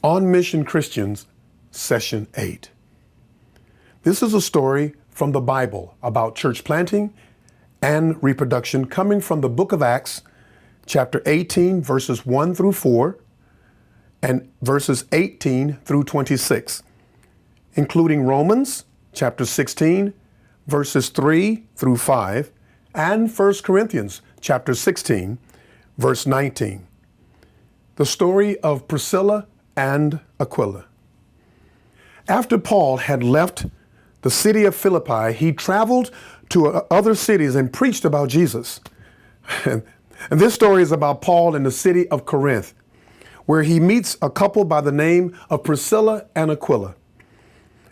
On Mission Christians, Session 8. This is a story from the Bible about church planting and reproduction coming from the book of Acts, chapter 18, verses 1 through 4, and verses 18 through 26, including Romans, chapter 16, verses 3 through 5, and 1 Corinthians, chapter 16, verse 19. The story of Priscilla and Aquila. After Paul had left the city of Philippi, he traveled to other cities and preached about Jesus. And this story is about Paul in the city of Corinth, where he meets a couple by the name of Priscilla and Aquila.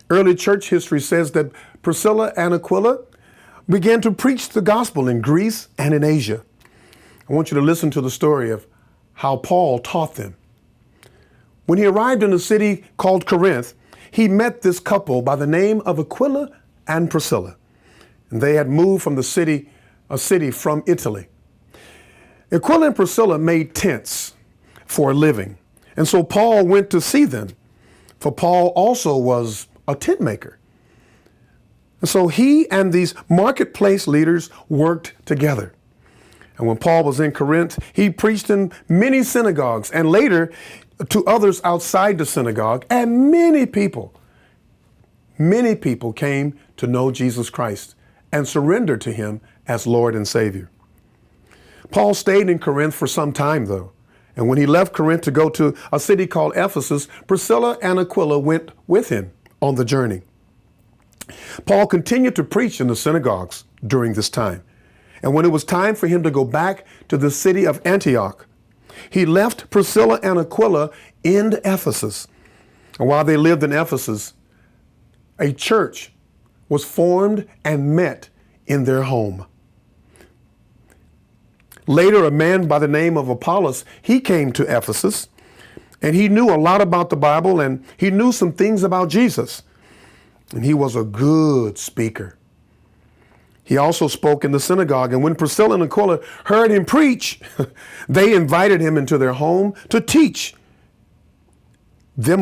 Early church history says that Priscilla and Aquila began to preach the gospel in Greece and in Asia. I want you to listen to the story of how Paul taught them. When he arrived in a city called Corinth, he met this couple by the name of Aquila and Priscilla. And they had moved from a city from Italy. Aquila and Priscilla made tents for a living. And so Paul went to see them, for Paul also was a tent maker. And so he and these marketplace leaders worked together. And when Paul was in Corinth, he preached in many synagogues and later to others outside the synagogue. And many people came to know Jesus Christ and surrendered to him as Lord and Savior. Paul stayed in Corinth for some time, though. And when he left Corinth to go to a city called Ephesus, Priscilla and Aquila went with him on the journey. Paul continued to preach in the synagogues during this time. And when it was time for him to go back to the city of Antioch, he left Priscilla and Aquila in Ephesus. And while they lived in Ephesus, a church was formed and met in their home. Later, a man by the name of Apollos, he came to Ephesus, and he knew a lot about the Bible, and he knew some things about Jesus. And he was a good speaker. He also spoke in the synagogue, and when Priscilla and Aquila heard him preach, they invited him into their home to teach him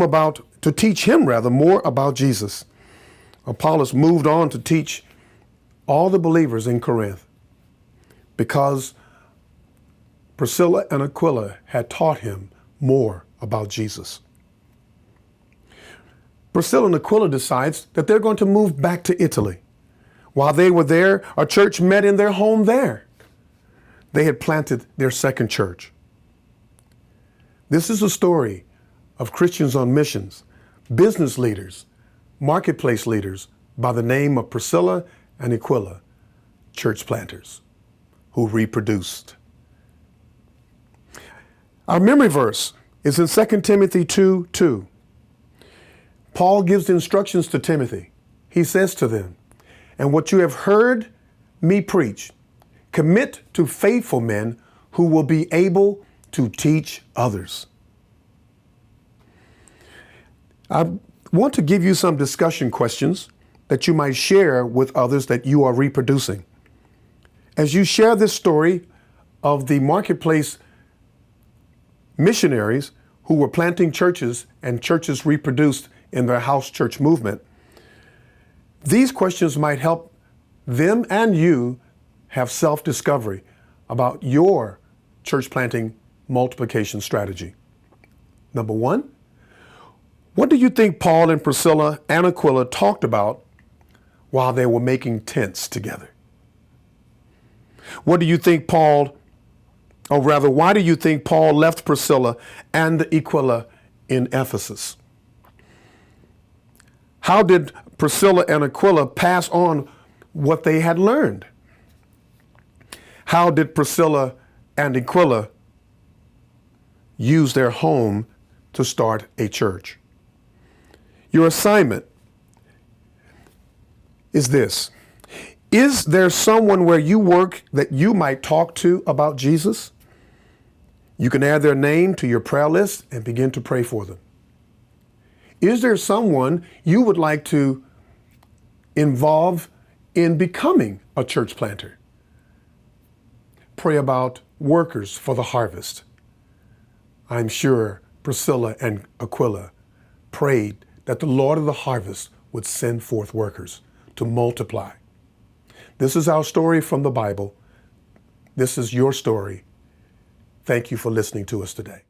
more about Jesus. Apollos moved on to teach all the believers in Corinth because Priscilla and Aquila had taught him more about Jesus. Priscilla and Aquila decides that they're going to move back to Italy. While they were there, a church met in their home there. They had planted their second church. This is a story of Christians on missions, business leaders, marketplace leaders by the name of Priscilla and Aquila, church planters who reproduced. Our memory verse is in 2 Timothy 2:2. Paul gives instructions to Timothy. He says to them, "And what you have heard me preach, commit to faithful men who will be able to teach others." I want to give you some discussion questions that you might share with others that you are reproducing. As you share this story of the marketplace missionaries who were planting churches and churches reproduced in their house church movement, these questions might help them and you have self-discovery about your church planting multiplication strategy. Number one, what do you think Paul and Priscilla and Aquila talked about while they were making tents together? Why do you think Paul left Priscilla and Aquila in Ephesus? How did Priscilla and Aquila pass on what they had learned? How did Priscilla and Aquila use their home to start a church? Your assignment is this. Is there someone where you work that you might talk to about Jesus? You can add their name to your prayer list and begin to pray for them. Is there someone you would like to involve in becoming a church planter? Pray about workers for the harvest. I'm sure Priscilla and Aquila prayed that the Lord of the harvest would send forth workers to multiply. This is our story from the Bible. This is your story. Thank you for listening to us today.